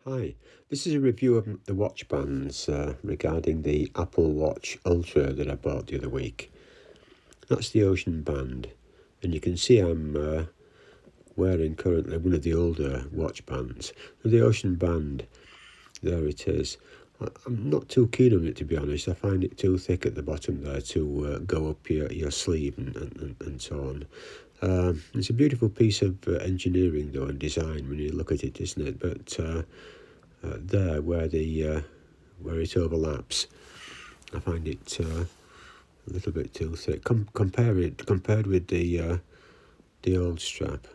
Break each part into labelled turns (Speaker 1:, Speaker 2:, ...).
Speaker 1: Hi, this is a review of the watch bands regarding the Apple Watch Ultra that I bought the other week. That's the Ocean Band, and you can see I'm wearing currently one of the older watch bands. The Ocean Band, there it is. I'm not too keen on it, to be honest. I find it too thick at the bottom there to go up your sleeve and so on. It's a beautiful piece of engineering, though, and design when you look at it, isn't it? But there, where it overlaps, I find it a little bit too thick. Compared with the old strap.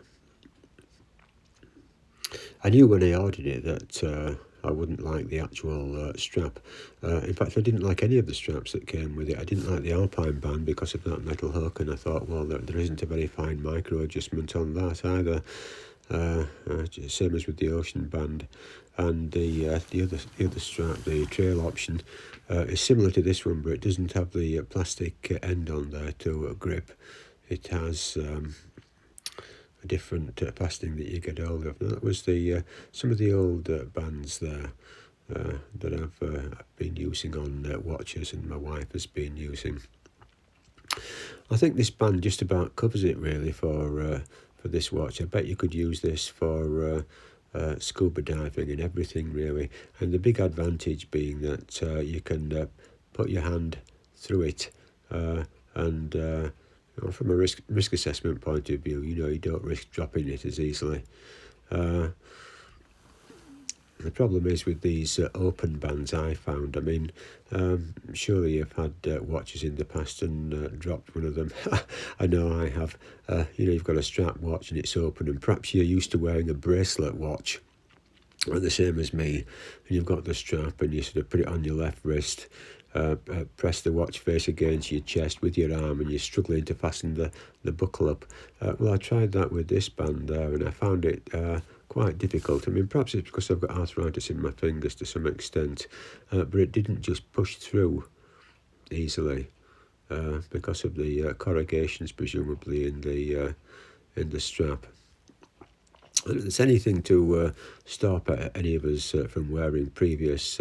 Speaker 1: I knew when I ordered it that I wouldn't like the actual strap. In fact, I didn't like any of the straps that came with it. I didn't like the Alpine band because of that metal hook, and I thought, well, there isn't a very fine micro adjustment on that either. Same as with the Ocean Band, and the other strap, the trail option, is similar to this one, but it doesn't have the plastic end on there to grip. It has a different fastening that you get hold of. Now, that was the some of the old bands there that I've been using on watches, and my wife has been using. I think this band just about covers it really for this watch. I bet you could use this for scuba diving and everything really. And the big advantage being that you can put your hand through it and from a risk assessment point of view, you don't risk dropping it as easily. The problem is with these open bands, I found. I mean, surely you've had watches in the past and dropped one of them. I know I have. You've got a strap watch and it's open, and perhaps you're used to wearing a bracelet watch, the same as me, and you've got the strap and you sort of put it on your left wrist, press the watch face against your chest with your arm, and you're struggling to fasten the buckle up. Well, I tried that with this band there, and I found it quite difficult. I mean, perhaps it's because I've got arthritis in my fingers to some extent, but it didn't just push through easily because of the corrugations, presumably, in the strap. And if there's anything to stop any of us from wearing previous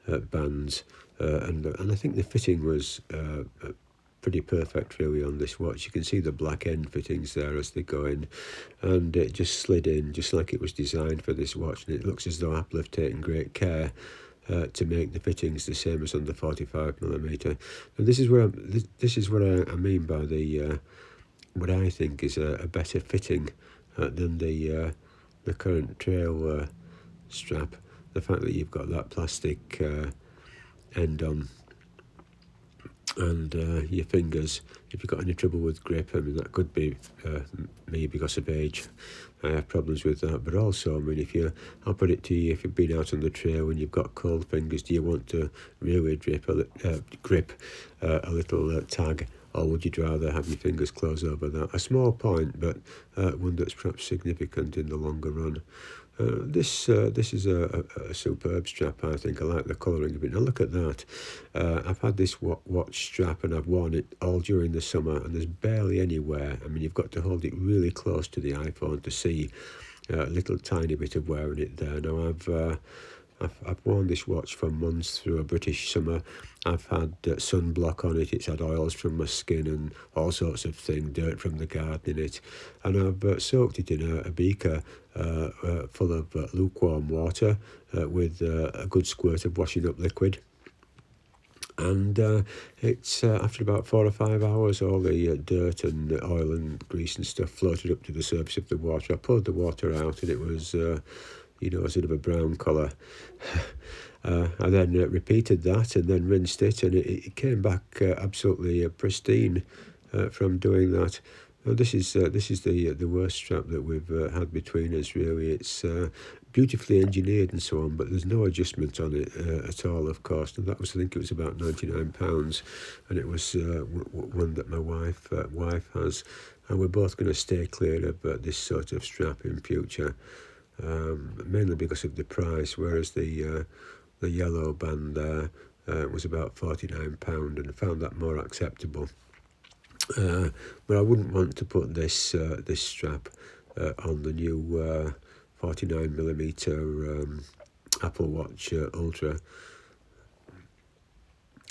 Speaker 1: bands, and I think the fitting was pretty perfect really on this watch. You can see the black end fittings there as they go in, and it just slid in just like it was designed for this watch, and it looks as though Apple have taken great care to make the fittings the same as on the 45mm. And this is what I mean by the what I think is a better fitting than the current trail strap. The fact that you've got that plastic end on, and your fingers, if you've got any trouble with grip, I mean, that could be me because of age. I have problems with that, but also, I mean, I'll put it to you, if you've been out on the trail and you've got cold fingers, do you want to really grip a little tag, or would you rather have your fingers close over that? A small point, but one that's perhaps significant in the longer run. This is a superb strap, I think. I like the colouring of it. Now look at that. I've had this watch strap and I've worn it all during the summer, and there's barely any wear. I mean, you've got to hold it really close to the iPhone to see a little tiny bit of wear in it there. Now I've worn this watch for months through a British summer. I've had sunblock on it. It's had oils from my skin and all sorts of things, dirt from the garden in it. And I've soaked it in a beaker full of lukewarm water with a good squirt of washing up liquid. And it's after about 4 or 5 hours, all the dirt and the oil and grease and stuff floated up to the surface of the water. I poured the water out, and it was a sort of a brown colour. I then repeated that and then rinsed it, and it came back absolutely pristine from doing that. Well, this is the worst strap that we've had between us, really. It's beautifully engineered and so on, but there's no adjustment on it at all, of course. And that was, I think it was about £99, and it was one that my wife has. And we're both going to stay clear of this sort of strap in future. Mainly because of the price, whereas the yellow band there was about £49, and I found that more acceptable. But I wouldn't want to put this strap on the new 49mm Apple Watch Ultra.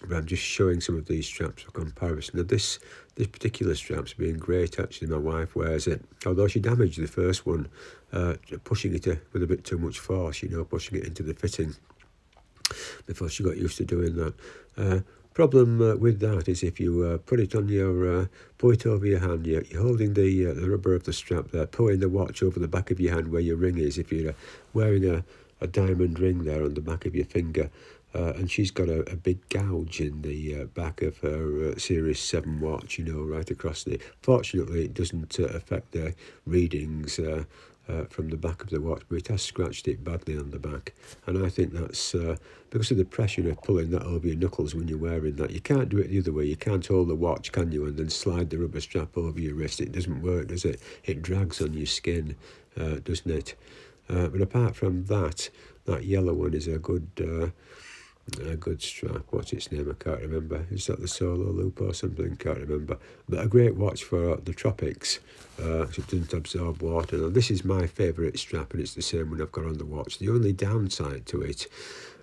Speaker 1: But I'm just showing some of these straps for comparison. Now this particular strap's been great actually. My wife wears it, although she damaged the first one, pushing it with a bit too much force, pushing it into the fitting before she got used to doing that. Problem with that is if you put it on pull it over your hand, you're holding the rubber of the strap there, pulling the watch over the back of your hand where your ring is. If you're wearing a diamond ring there on the back of your finger, and she's got a big gouge in the back of her Series 7 watch, right across the... Fortunately, it doesn't affect the readings from the back of the watch, but it has scratched it badly on the back. And I think that's because of the pressure of pulling that over your knuckles when you're wearing that. You can't do it the other way. You can't hold the watch, can you, and then slide the rubber strap over your wrist. It doesn't work, does it? It drags on your skin, doesn't it? But apart from that, that yellow one is a good strap. What's its name? I can't remember. Is that the Solo Loop or something? Can't remember. But a great watch for the tropics. It doesn't absorb water. Now, this is my favourite strap, and it's the same one I've got on the watch. The only downside to it,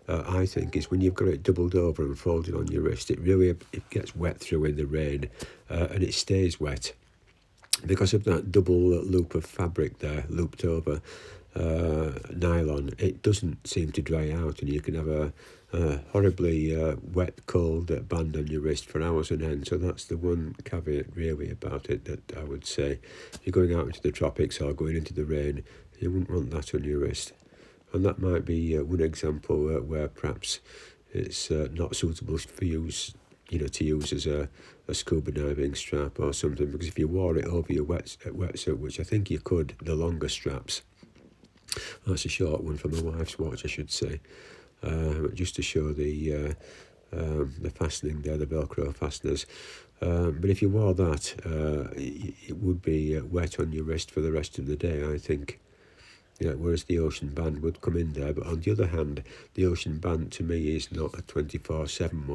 Speaker 1: I think, is when you've got it doubled over and folded on your wrist, it gets wet through in the rain, and it stays wet. Because of that double loop of fabric there, looped over nylon, it doesn't seem to dry out, and you can have a horribly wet, cold band on your wrist for hours on end. So that's the one caveat really about it that I would say. If you're going out into the tropics or going into the rain, you wouldn't want that on your wrist. And that might be one example where perhaps it's not suitable for use, to use as a scuba diving strap or something. Because if you wore it over your wetsuit, which I think you could, the longer straps. That's a short one for my wife's watch, I should say. Just to show the fastening there, the Velcro fasteners. But if you wore that, it would be wet on your wrist for the rest of the day, I think. Whereas the Ocean Band would come in there. But on the other hand, the Ocean Band to me is not a 24/7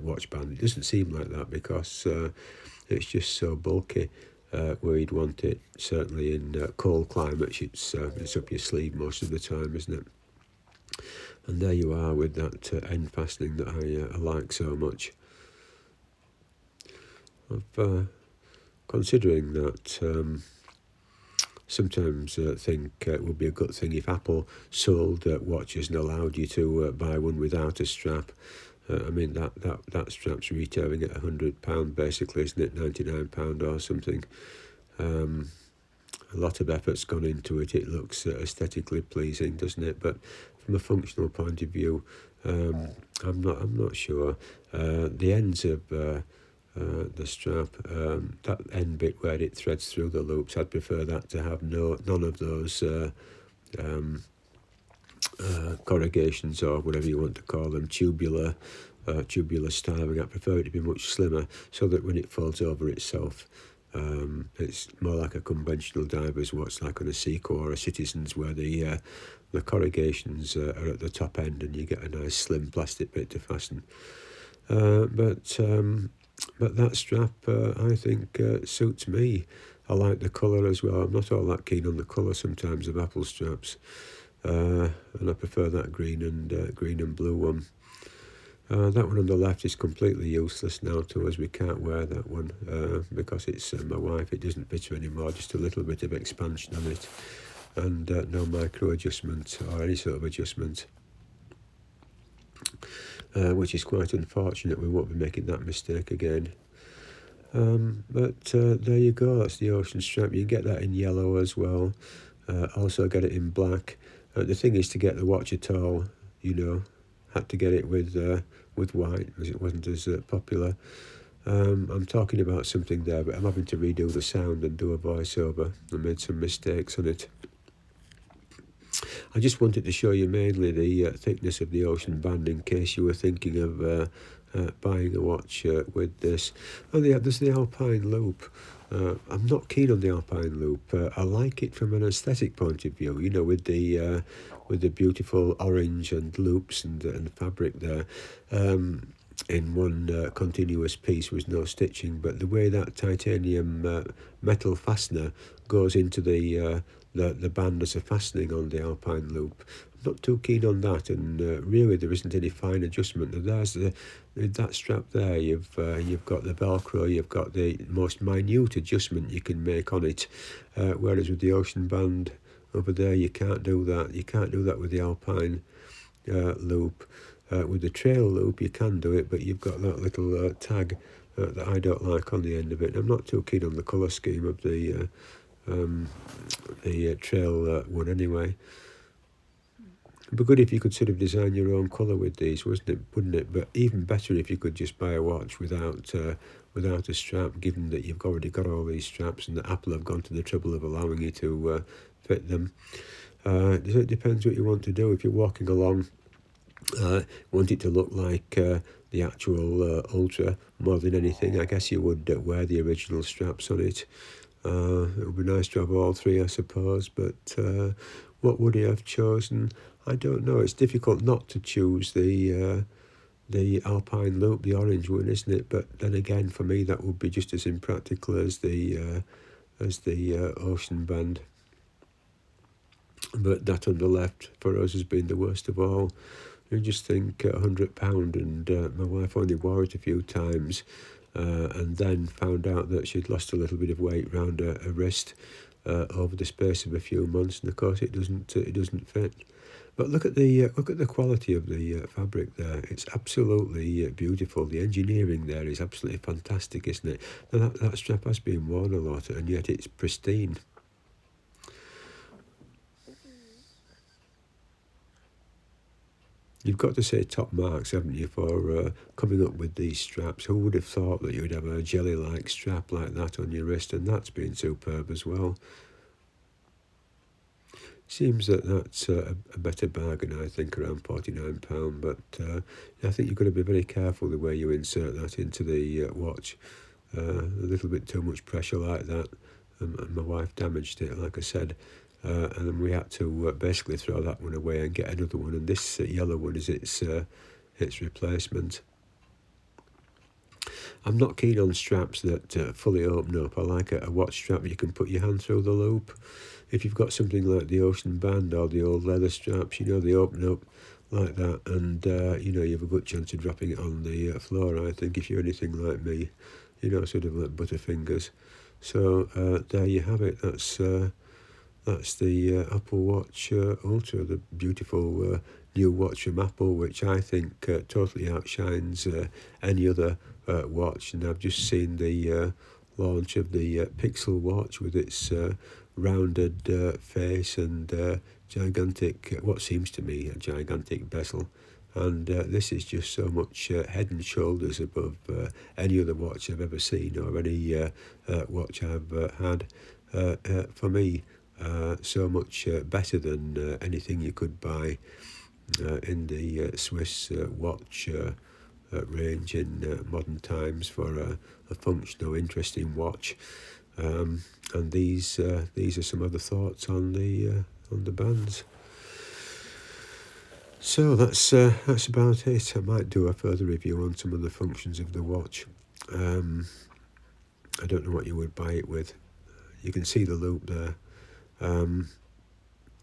Speaker 1: watch band. It doesn't seem like that because it's just so bulky. Where you'd want it, certainly in cold climates, it's up your sleeve most of the time, isn't it? And there you are with that end fastening that I like so much. Considering that sometimes think it would be a good thing if Apple sold watches and allowed you to buy one without a strap. I mean, that strap's retailing at £100 basically, isn't it? £99 or something. A lot of effort's gone into it. It looks aesthetically pleasing, doesn't it? But from a functional point of view, I'm not sure. The ends of the strap, that end bit where it threads through the loops, I'd prefer that to have none of those corrugations or whatever you want to call them, tubular styling. I prefer it to be much slimmer so that when it folds over itself, it's more like a conventional diver's watch, like on a Seiko or a Citizen's, where the corrugations are at the top end and you get a nice slim plastic bit to fasten. But that strap, I think, suits me. I like the colour as well. I'm not all that keen on the colour sometimes of Apple straps, and I prefer that green and blue one. That one on the left is completely useless now to us. We can't wear that one because it's my wife. It doesn't fit her anymore, just a little bit of expansion on it, and no micro adjustment or any sort of adjustment, which is quite unfortunate. We won't be making that mistake again. But there you go, that's the Ocean strap. You can get that in yellow as well, also get it in black. The thing is to get the watch at all, had to get it with white, as it wasn't as popular. I'm talking about something there, but I'm having to redo the sound and do a voiceover. I made some mistakes on it. I just wanted to show you mainly the thickness of the Ocean Band in case you were thinking of buying a watch with this. Oh, there's the Alpine Loop. I'm not keen on the Alpine Loop. I like it from an aesthetic point of view, with the beautiful orange and loops and fabric there. In one continuous piece with no stitching, but the way that titanium metal fastener goes into the band as a fastening on the Alpine Loop not too keen on that, and really there isn't any fine adjustment. There's that strap there. You've got the Velcro. You've got the most minute adjustment you can make on it. Whereas with the Ocean Band over there, you can't do that. You can't do that with the Alpine loop. With the trail loop, you can do it, but you've got that little tag that I don't like on the end of it. I'm not too keen on the colour scheme of the trail one anyway. It'd be good if you could sort of design your own colour with these, wouldn't it? But even better if you could just buy a watch without a strap, given that you've already got all these straps and that Apple have gone to the trouble of allowing you to fit them. It depends what you want to do. If you're walking along, want it to look like the actual Ultra more than anything, I guess you would wear the original straps on it. It would be nice to have all three, I suppose, but what would he have chosen? I don't know. It's difficult not to choose the Alpine loop, the orange one, isn't it? But then again, for me, that would be just as impractical as the Ocean Band. But that on the left for us has been the worst of all. You just think £100, and my wife only wore it a few times, and then found out that she'd lost a little bit of weight round her wrist over the space of a few months, and of course it doesn't fit. But look at the quality of the fabric there. It's absolutely beautiful. The engineering there is absolutely fantastic, isn't it? Now that strap has been worn a lot, and yet it's pristine. You've got to say top marks, haven't you, for coming up with these straps. Who would have thought that you would have a jelly-like strap like that on your wrist? And that's been superb as well. Seems that that's a better bargain, I think, around £49. But I think you've got to be very careful the way you insert that into the watch. A little bit too much pressure like that, and my wife damaged it, like I said. And then we had to basically throw that one away and get another one. And this yellow one is its replacement. I'm not keen on straps that fully open up. I like a watch strap you can put your hand through the loop. If you've got something like the Ocean Band or the old leather straps, they open up like that, and you have a good chance of dropping it on the floor, I think, if you're anything like me, sort of like butterfingers. So there you have it. That's the Apple Watch Ultra, the beautiful new watch from Apple, which I think totally outshines any other watch. And I've just seen the launch of the Pixel watch with its rounded face and gigantic, what seems to me a gigantic bezel. And this is just so much head and shoulders above any other watch I've ever seen, or any watch I've had. For me, so much better than anything you could buy in the Swiss watch range in modern times for a functional, interesting watch. And these are some other thoughts on the bands. So that's about it. I might do a further review on some of the functions of the watch. I don't know what you would buy it with. You can see the loop there.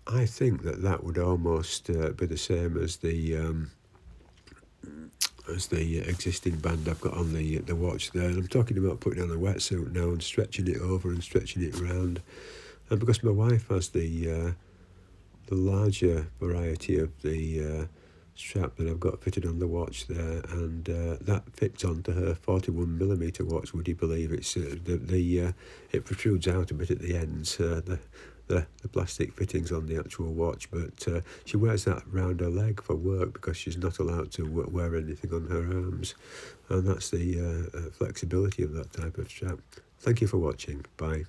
Speaker 1: I think that would almost be the same as the existing band I've got on the watch there. And I'm talking about putting on a wetsuit now and stretching it over and stretching it around. And because my wife has the larger variety of the strap that I've got fitted on the watch there, and that fits onto her 41mm watch. Would you believe it's it protrudes out a bit at the ends, the plastic fittings on the actual watch, but she wears that round her leg for work because she's not allowed to wear anything on her arms, and that's the flexibility of that type of strap. Thank you for watching. Bye.